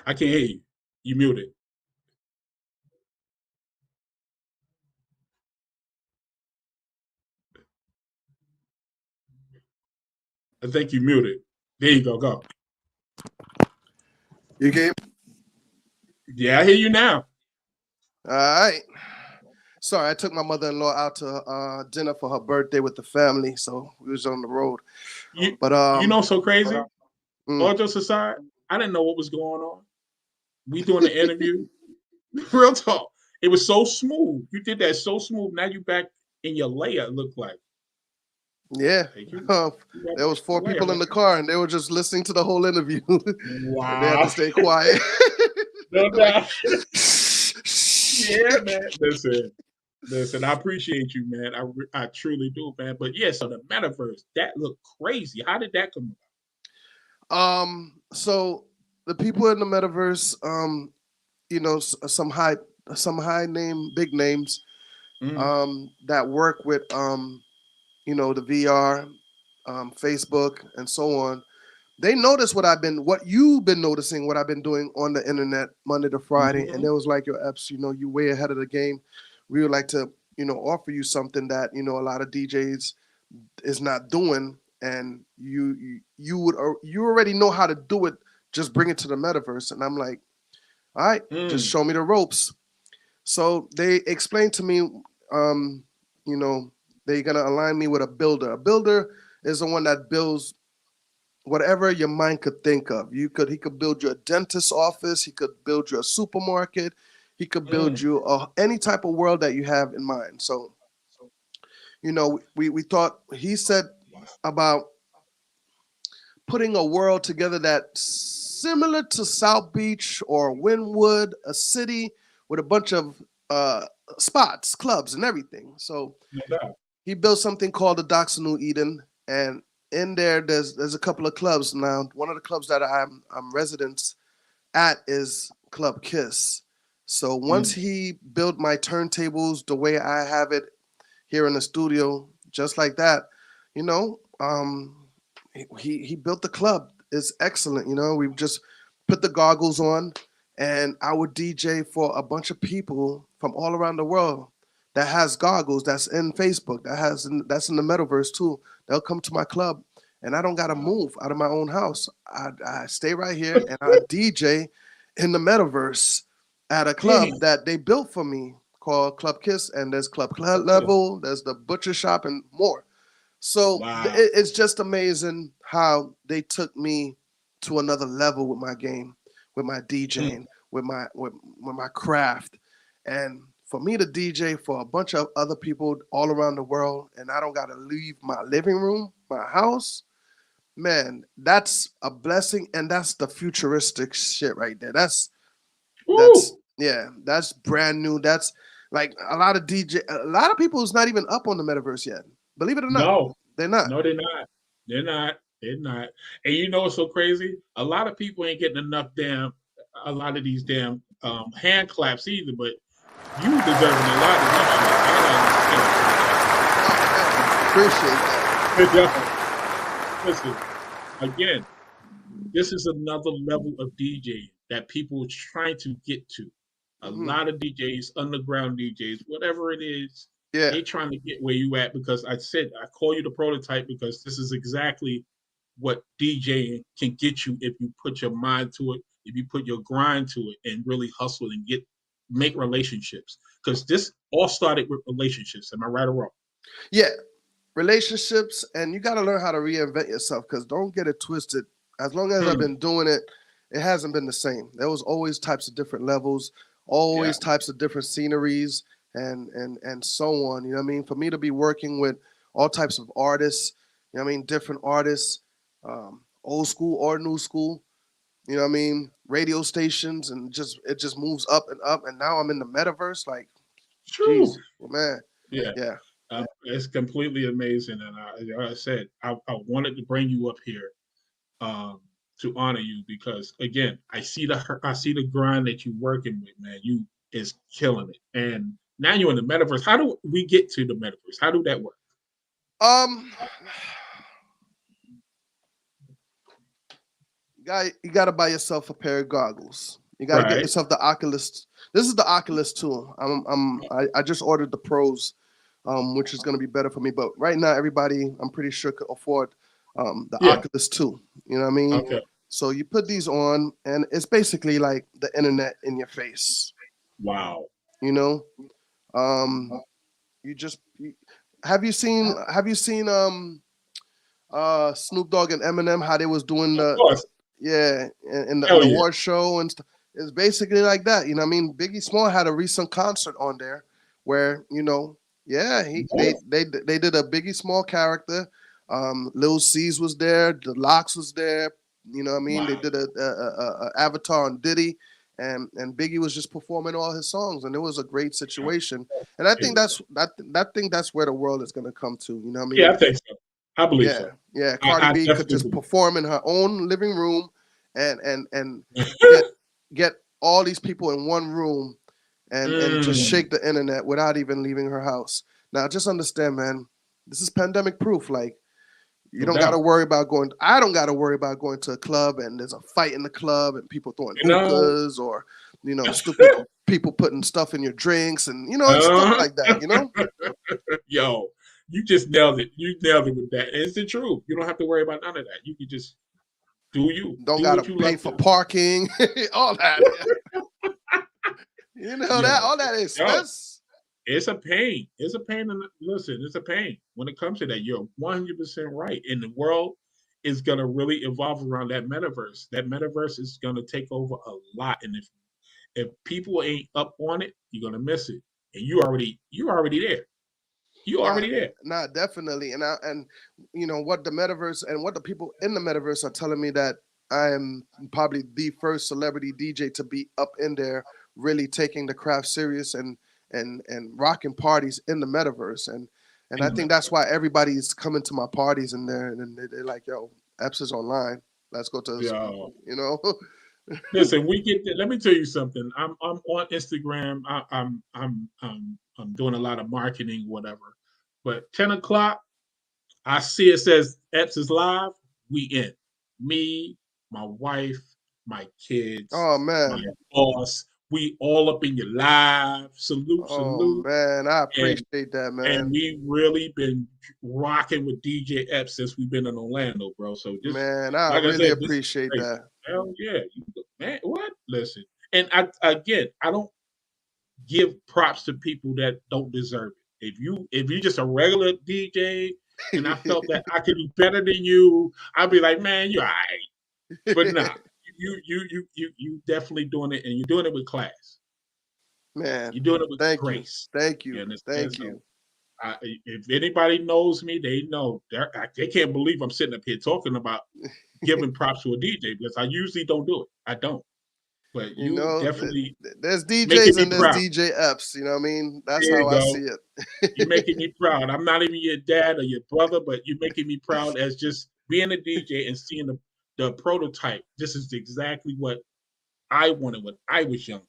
I can't hear you. You muted. I think you muted. There you go. Go. You came? Yeah, I hear you now. All right. Sorry, I took my mother-in-law out to dinner for her birthday with the family, so we was on the road. You know, so crazy. All jokes aside, I didn't know what was going on. We doing the interview. Real talk. It was so smooth. You did that so smooth. Now you back in your layer. It looked like. Yeah. There was 4 people in the car, and they were just listening to the whole interview. Wow. And they had to stay quiet. No doubt. Yeah, man. Listen. I appreciate you, man. I truly do, man. But yeah, so the metaverse, that looked crazy. How did that come about? So the people in the metaverse, you know, some high name, big names, that work with, you know, the VR, Facebook, and so on. They noticed what you've been noticing, what I've been doing on the internet Monday to Friday, and they was like, "Yo, Epps, you know, you way ahead of the game. We would like to, you know, offer you something that, you know, a lot of DJs is not doing, and you already know how to do it. Just bring it to the metaverse." And I'm like, "All right, just show me the ropes." So they explained to me, you know, they're gonna align me with a builder. A builder is the one that builds whatever your mind could think of. He could build you a dentist's office. He could build you a supermarket. He could build you any type of world that you have in mind. So, you know, we thought, he said about putting a world together that's similar to South Beach or Wynwood, a city with a bunch of spots, clubs, and everything. So he built something called the Docks of New Eden, and in there, there's a couple of clubs. Now, one of the clubs that I'm residents at is Club Kiss. So once he built my turntables the way I have it here in the studio, just like that, you know, he built the club. It's excellent. You know, we've just put the goggles on, and I would DJ for a bunch of people from all around the world that has goggles, that's in Facebook, that's in the metaverse too. They'll come to my club, and I don't gotta move out of my own house. I stay right here, and I DJ in the metaverse at a club that they built for me called Club Kiss, and there's Club Level, there's the Butcher Shop, and more. So it's just amazing how they took me to another level with my game, with my DJing, with my craft, and for me to DJ for a bunch of other people all around the world, and I don't got to leave my living room, my house, man, that's a blessing, and that's the futuristic shit right there. That's brand new. That's like a lot of people who's not even up on the metaverse yet. Believe it or not. No, they're not. No, they're not. They're not. They're not. And you know what's so crazy? A lot of people ain't getting enough a lot of these damn hand claps either, but you deserving a lot of this shit. Appreciate that. Listen, again, this is another level of DJing that people are trying to get to. A lot of DJs, underground DJs, whatever it is, they're trying to get where you at, because I said I call you the prototype because this is exactly what DJing can get you if you put your mind to it, if you put your grind to it, and really hustle and make relationships. Because this all started with relationships. Am I right or wrong? Yeah, relationships, and you got to learn how to reinvent yourself, because don't get it twisted. As long as I've been doing it, it hasn't been the same. There was always types of different levels, always types of different sceneries, and so on. You know what I mean? For me to be working with all types of artists, you know what I mean, different artists, old school or new school, you know what I mean, radio stations, and it just moves up and up. And now I'm in the metaverse, like, geez, well, man. Yeah. It's completely amazing, and like I said, I wanted to bring you up here to honor you because again, I see the grind that you're working with, man. You is killing it, and now you're in the metaverse. How do we get to the metaverse? How do that work? Um, you gotta buy yourself a pair of goggles. You gotta get Right. yourself the Oculus. This is the Oculus 2. I just ordered the Pros, which is gonna be better for me. But right now, everybody, I'm pretty sure, could afford the Yeah. Oculus 2. You know what I mean? Okay. So you put these on, and it's basically like the internet in your face. Wow. You know, you just have you seen Snoop Dogg and Eminem, how they was doing Of course. in the Hell yeah. award show and stuff. It's basically like that. You know what I mean? Biggie Small had a recent concert on there where, they did a Biggie Small character. Lil C's was there, the Locks was there. You know what I mean? Wow. They did a avatar on Diddy, and Biggie was just performing all his songs, and it was a great situation. And I think that's where the world is gonna come to. You know what I mean? Yeah, I think so. I believe so. Yeah. I Cardi B could definitely just believe. perform in her own living room and get all these people in one room and just shake the internet without even leaving her house. Now, just understand, man, this is pandemic proof. Like, you No don't doubt. got to worry about going. I don't got to worry about going to a club and there's a fight in the club and people throwing hookahs or stupid people putting stuff in your drinks and stuff like that. You know. Yo, you just nailed it. You nailed it with that. And it's the truth. You don't have to worry about none of that. You can just do you. Don't do gotta what you pay love for to do. parking, all that. All that expense. It's a pain. It's a pain. Listen, it's a pain. When it comes to that, you're 100% right. And the world is going to really evolve around that metaverse. That metaverse is going to take over a lot. And if people ain't up on it, you're going to miss it. And you already there. You already there. Nah, definitely. And what the metaverse and what the people in the metaverse are telling me, that I am probably the first celebrity DJ to be up in there, really taking the craft serious and rocking parties in the metaverse. And I think that's why everybody's coming to my parties in there, and they're like, "Yo, Epps is online. Let's go to Yo. Listen, we get that. Let me tell you something. I'm on Instagram. I'm doing a lot of marketing, whatever. But 10 o'clock, I see it says Epps is live. We in. Me, my wife, my kids, oh man, my boss. We all up in your live. Salute. Man, I appreciate that, man. And we really been rocking with DJ Epps since we've been in Orlando, bro. So just, man, I really appreciate that. Hell yeah, man. What? Listen, and I don't give props to people that don't deserve it. If you just a regular DJ, and I felt that I could be better than you, I'd be like, man, you're all right. But nah, you definitely doing it, and you're doing it with class. Man, you're doing it with grace. Thank you. Thank you. If anybody knows me, they know they can't believe I'm sitting up here talking about giving props to a DJ, because I usually don't do it. I don't. But you definitely there's DJs and there's proud. DJ Epps. You know what I mean? That's how I see it. You're making me proud. I'm not even your dad or your brother, but you're making me proud as just being a DJ and seeing the prototype. This is exactly what I wanted when I was younger,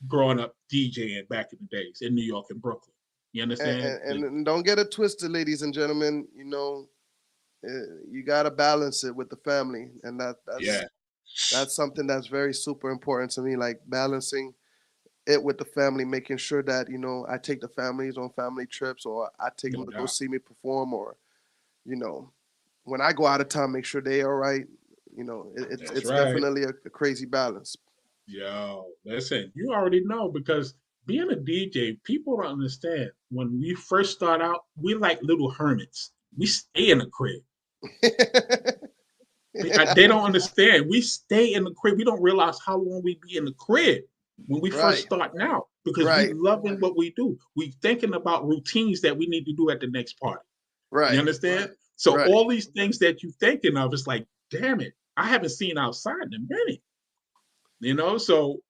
growing up DJing back in the days in New York and Brooklyn. You understand? And don't get it twisted, ladies and gentlemen. You got to balance it with the family, and that's something that's very super important to me. Like balancing it with the family, making sure that I take the families on family trips, or I take them to go see me perform, or when I go out of town, make sure they all right. It's definitely a crazy balance. Yo, listen, you already know, because being a DJ, people don't understand. When we first start out, we're like little hermits. We stay in the crib. They don't understand. We stay in the crib. We don't realize how long we be in the crib when we first start out, because we loving what we do. We thinking about routines that we need to do at the next party. Right. You understand? So all these things that you thinking of, it's like, damn it, I haven't seen outside in a minute. So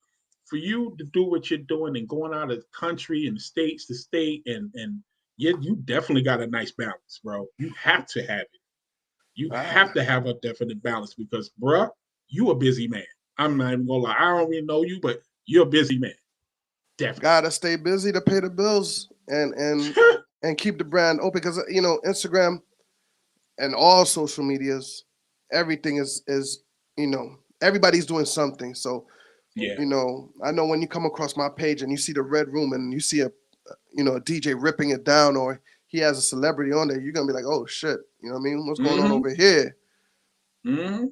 for you to do what you're doing and going out of the country and states to state and you definitely got a nice balance, bro. You have to have it. You have to have a definite balance because, bruh, you a busy man. I'm not even gonna lie. I don't even know you, but you're a busy man. Definitely. Gotta stay busy to pay the bills and keep the brand open because Instagram and all social medias, everything is everybody's doing something. So yeah, I know when you come across my page and you see the red room and you see a DJ ripping it down or he has a celebrity on there, you're gonna be like, oh shit, you know what I mean? What's going on over here? Mm-hmm.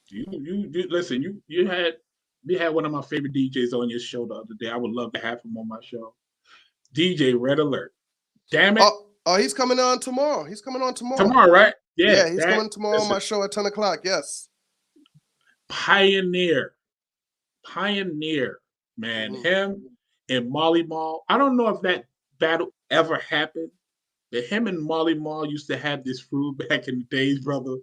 You listen. You had one of my favorite DJs on your show the other day. I would love to have him on my show. DJ Red Alert. Damn it. Oh, he's coming on tomorrow. Tomorrow, right? Yeah, he's coming tomorrow on my show at 10 o'clock. Yes. Pioneer, man. Him and Molly Mall. I don't know if that battle ever happened, but him and Molly Mall used to have this feud back in the days, brother.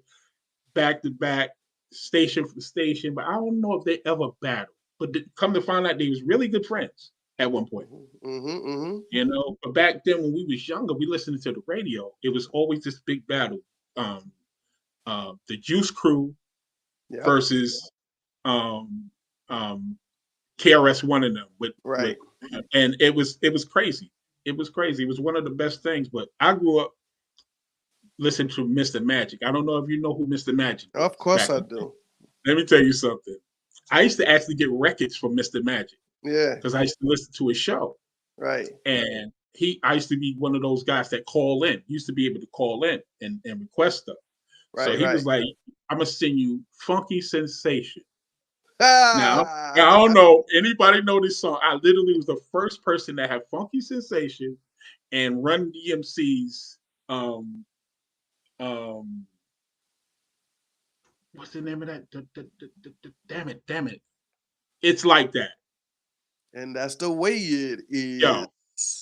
Back to back, station for station, but I don't know if they ever battled. But come to find out, they was really good friends at one point. But back then when we was younger, we listened to the radio. It was always this big battle. The Juice Crew versus KRS One of them with and it was crazy. It was crazy. It was one of the best things. But I grew up listening to Mr. Magic. I don't know if you know who Mr. Magic is. Of course I do. Let me tell you something. I used to actually get records from Mr. Magic. Yeah. Because I used to listen to his show. Right. And I used to be one of those guys that call in. Used to be able to call in and request stuff. Right, so he was like, I'm going to send you Funky Sensation. Now, I don't know. Anybody know this song? I literally was the first person that had Funky Sensation and Run DMC's what's the name of that? Damn it. It's Like That. And that's the way it is. Yo,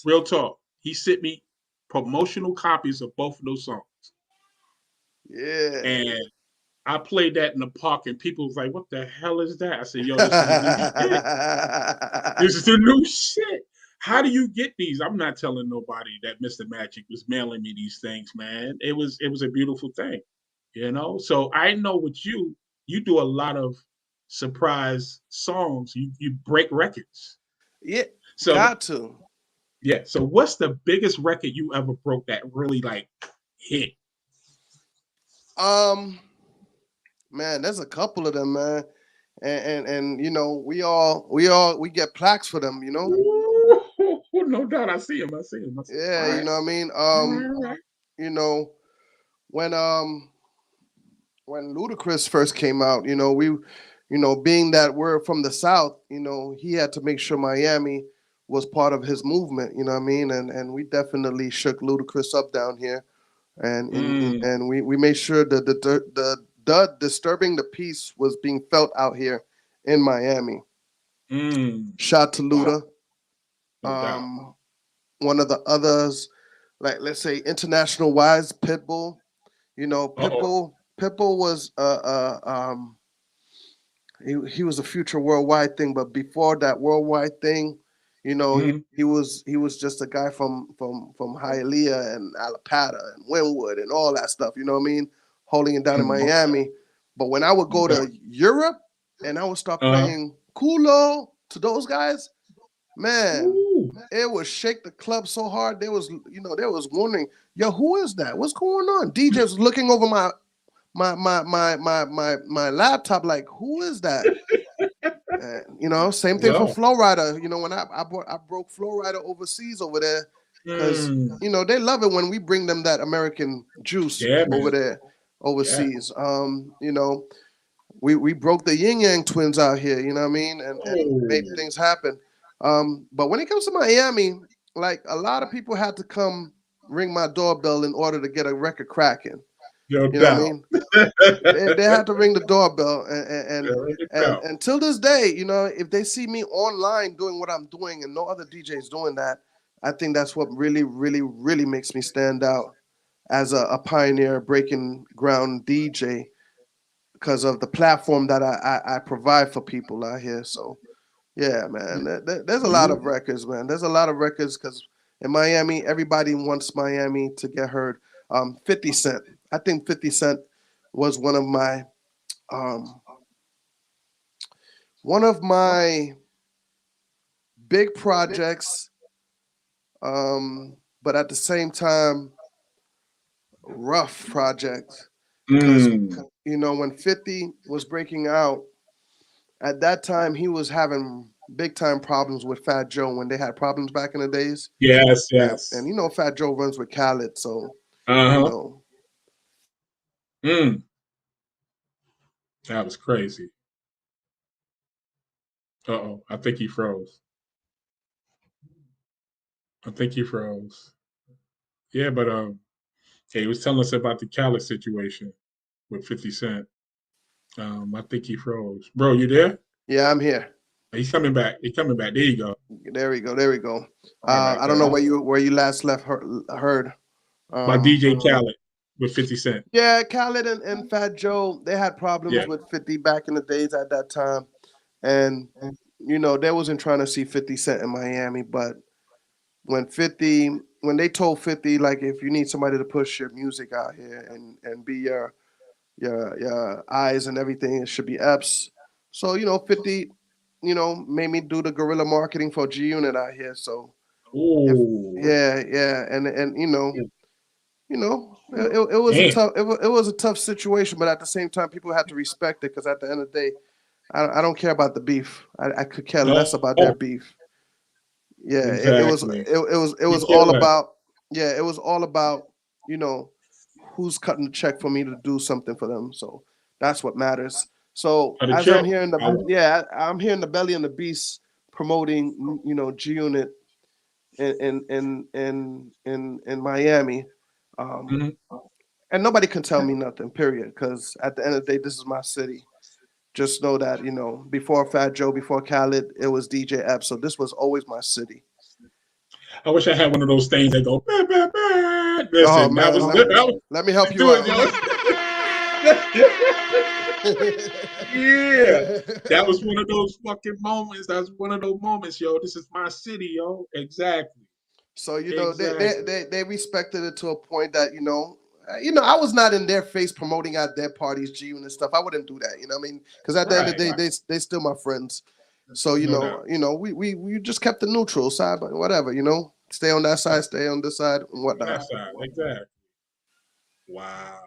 real talk. He sent me promotional copies of both of those songs. Yeah. And I played that in the park and people was like, what the hell is that? I said, yo, this is the new shit. This is the new shit. How do you get these? I'm not telling nobody that Mr. Magic was mailing me these things, man. It was a beautiful thing, So I know with you do a lot of surprise songs. You break records. Yeah, so got to. Yeah. So what's the biggest record you ever broke that really like hit? Man, there's a couple of them, man. And we get plaques for them, No doubt, I see him. Yeah, right. You know what I mean. Right. When Ludacris first came out, being that we're from the South, he had to make sure Miami was part of his movement. You know what I mean, and we definitely shook Ludacris up down here, and we made sure that the disturbing the peace was being felt out here in Miami. Shout to Luda. One of the others, like let's say international wise, Pitbull. Pitbull was he was a future worldwide thing, but before that worldwide thing, he was just a guy from Hialeah and Alapata and Wynwood and all that stuff. You know what I mean? Holding it down in Miami. But when I would go to Europe and I would start playing Kulo to those guys, man, it would shake the club so hard. There was wondering, yo, who is that? What's going on? DJs was looking over my laptop like, who is that? Same thing for Flow Rider. When I broke Flow Rider overseas over there because they love it when we bring them that American juice over there overseas. Yeah. We broke the Yin Yang Twins out here. You know what I mean, and made things happen. But when it comes to Miami, like a lot of people had to come ring my doorbell in order to get a record cracking. You know what I mean? They had to ring the doorbell, and until this day, if they see me online doing what I'm doing and no other DJs doing that, I think that's what really, really, really makes me stand out as a pioneer breaking ground DJ because of the platform that I provide for people out here. So, yeah, man, there's a lot of records, man. There's a lot of records because In Miami, everybody wants Miami to get heard. 50 Cent. I think 50 Cent was um, one of my big projects, but at the same time, rough project. Because, when 50 was breaking out, at that time, he was having big time problems with Fat Joe when they had problems back in the days. Yes. And Fat Joe runs with Khaled, so, That was crazy. Uh-oh, I think he froze. Yeah, but he was telling us about the Khaled situation with 50 Cent. I think he froze. Bro, you there? Yeah, I'm here. He's coming back. There you go. There we go. Right, I don't know where you last heard. By DJ Khaled with 50 Cent. Yeah, Khaled and Fat Joe, they had problems with 50 back in the days at that time. And, they wasn't trying to see 50 Cent in Miami. But when they told 50, like, if you need somebody to push your music out here and be your eyes and everything, it should be Epps. So, 50, made me do the guerrilla marketing for G Unit out here. So, and it was it was a tough situation, but at the same time, people had to respect it because at the end of the day, I don't care about the beef. I could care less about their beef. Yeah, exactly. it was all about it was all about who's cutting the check for me to do something for them. So that's what matters. So as I'm here in the Belly and the Beast promoting G Unit in Miami, and nobody can tell me nothing. Period. Because at the end of the day, this is my city. Just know that before Fat Joe, before Khaled, it was DJ Epps. So this was always my city. I wish I had one of those things that go. Bah, bah, bah. Listen, let me help you out. Yeah, that was one of those fucking moments. That was one of those moments, yo. This is my city, yo. Exactly. So they respected it to a point that I was not in their face promoting at their parties, G and stuff. I wouldn't do that. You know what I mean? Because at the end of the day, they still my friends. So we just kept the neutral side, but whatever. Stay on that side, stay on this side, and whatnot. That side, exactly. Wow.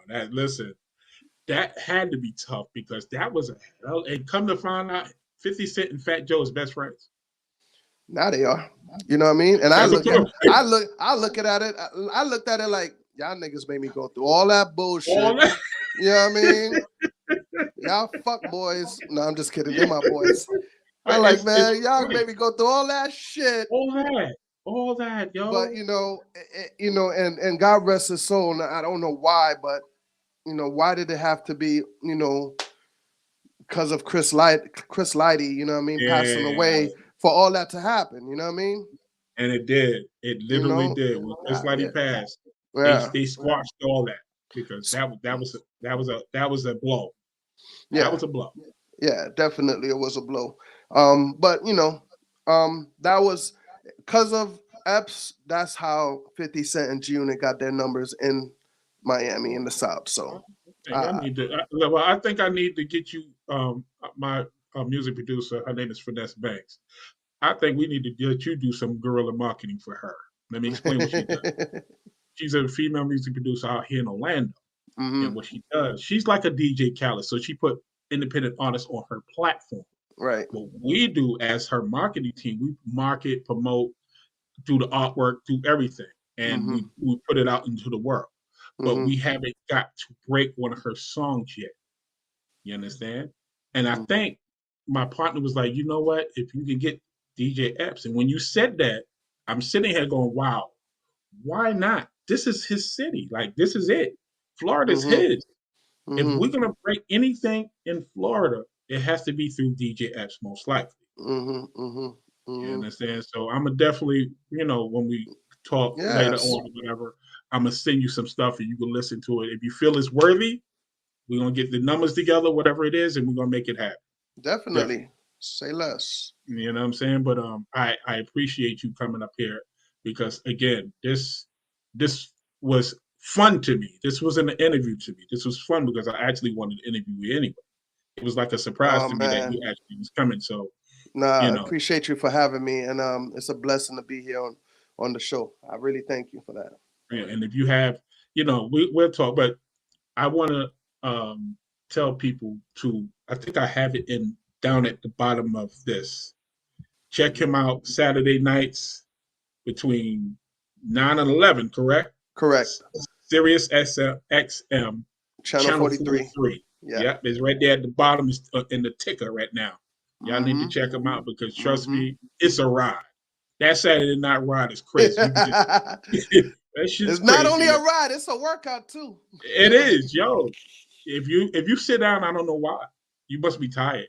That had to be tough because that was and come to find out 50 Cent and Fat Joe is best friends. Now they are. You know what I mean? And I looked at it like y'all niggas made me go through all that bullshit. You know what I mean? Y'all fuck boys. No, I'm just kidding. They're my boys. I'm like, man, y'all made me go through all that shit. All that, yo. But and God rest his soul. And I don't know why, but why did it have to be, because of Chris Lighty, you know what I mean, passing away for all that to happen, you know what I mean? And it did. It literally did. When Chris Lighty passed, they squashed all that because that was a blow. Yeah. That was a blow. Yeah, definitely it was a blow. But that was because of Epps. That's how 50 Cent and G Unit got their numbers in Miami in the South. So I think I need to get you my music producer. Her name is Finesse Banks. I think we need to let you do some guerrilla marketing for her. Let me explain what she does. She's a female music producer out here in Orlando. Mm-hmm. And what she does, she's like a DJ Khaled. So she put independent artists on her platform. Right. What we do as her marketing team, we market, promote, do the artwork, do everything. And we put it out into the world. But we haven't got to break one of her songs yet. You understand? And I think my partner was like, you know what? If you can get DJ Epps. And when you said that, I'm sitting here going, wow, why not? This is his city. Like, this is it. Florida's his. If we're going to break anything in Florida, it has to be through DJ Epps, most likely. You understand? So I'm going to definitely, when we talk later on or whatever, I'm going to send you some stuff and you can listen to it. If you feel it's worthy, we're going to get the numbers together, whatever it is, and we're going to make it happen. Definitely. Say less. You know what I'm saying? But I appreciate you coming up here because again, this was fun to me. This wasn't an interview to me. This was fun because I actually wanted to interview you anyway. It was like a surprise to me that you actually was coming. So, I appreciate you for having me, and it's a blessing to be here on the show. I really thank you for that. Yeah, and if you have, we'll talk, but I want to tell people to. I think I have it down at the bottom of this. Check him out Saturday nights between 9 and 11. Correct. Sirius XM channel 43. Yeah, it's right there at the bottom. It's in the ticker right now. Y'all need to check them out because trust me, it's a ride. That Saturday night ride is crazy. It's not only a ride; it's a workout too. It is, yo. If you sit down, I don't know why. You must be tired.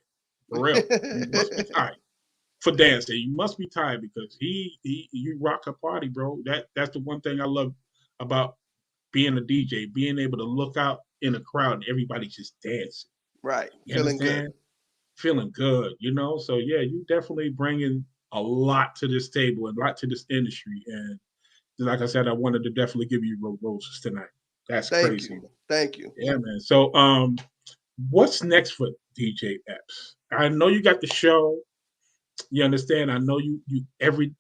For real, you must be tired for dancing. You must be tired because you rock a party, bro. That's the one thing I love about being a DJ, being able to look out in a crowd and everybody's just dancing. Right. Feeling good. So yeah, you definitely bringing a lot to this table and a lot to this industry. And like I said, I wanted to definitely give you roses tonight. That's crazy. Thank you. Yeah, man. So what's next for DJ Epps? I know you got the show. You understand? I know you every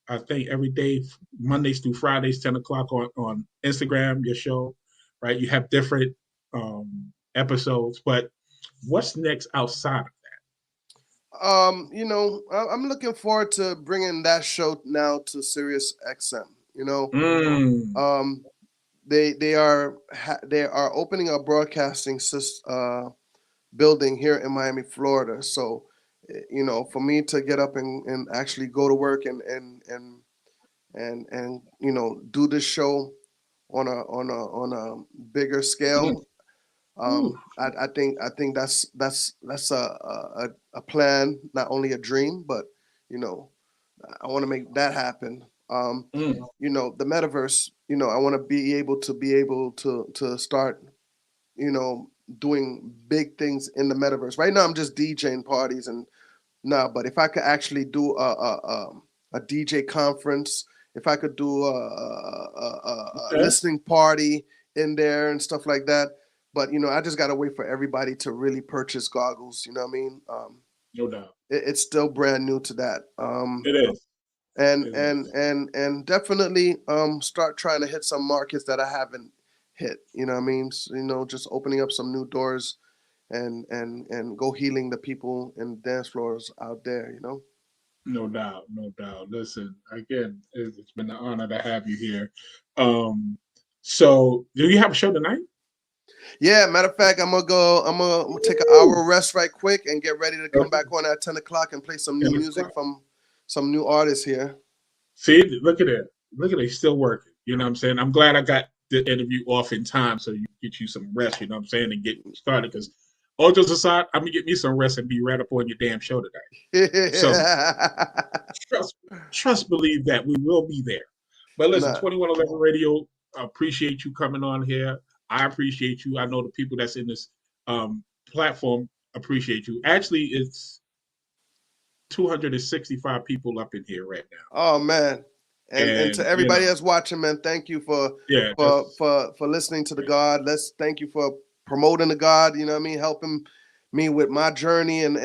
I think every day, Mondays through Fridays, 10 o'clock on Instagram, your show, right? You have different episodes, but what's next outside of that? I'm looking forward to bringing that show now to Sirius XM. They are opening a broadcasting building here in Miami, Florida. So, for me to get up and actually go to work and do this show on a bigger scale. I think that's a plan, not only a dream, but I want to make that happen. The metaverse, I want to be able to start, doing big things in the metaverse. Right now I'm just DJing parties but if I could actually do a DJ conference, if I could do a listening party in there and stuff like that. But, I just got to wait for everybody to really purchase goggles. You know what I mean? No doubt. It's still brand new to that. It is. And definitely start trying to hit some markets that I haven't hit. You know what I mean? So, just opening up some new doors and go healing the people in dance floors out there, No doubt. Listen, again, it's been an honor to have you here. So do you have a show tonight? Yeah, matter of fact, I'm gonna take an hour rest right quick and get ready to come back on at 10 o'clock and play some new music from some new artists here. See, look at it. He's still working. You know what I'm saying? I'm glad I got the interview off in time so you get you some rest, you know what I'm saying, and get started. Because all jokes aside, I'm gonna get me some rest and be right up on your damn show tonight. So trust, believe that we will be there. But listen, 2111 Radio, appreciate you coming on here. I appreciate you. I know the people that's in this platform appreciate you. Actually, it's 265 people up in here right now. Oh man. And to everybody that's watching, man, thank you for listening to the God. Thank you for promoting the God, you know what I mean, helping me with my journey and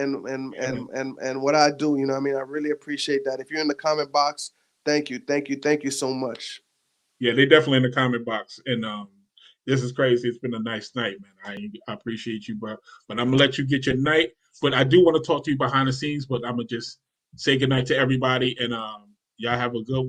what I do, you know what I mean. I really appreciate that. If you're in the comment box, thank you so much. Yeah, they definitely in the comment box. And this is crazy. It's been a nice night, man. I appreciate you, but I'm gonna let you get your night. But I do want to talk to you behind the scenes, but I'm gonna just say goodnight to everybody and y'all have a good one.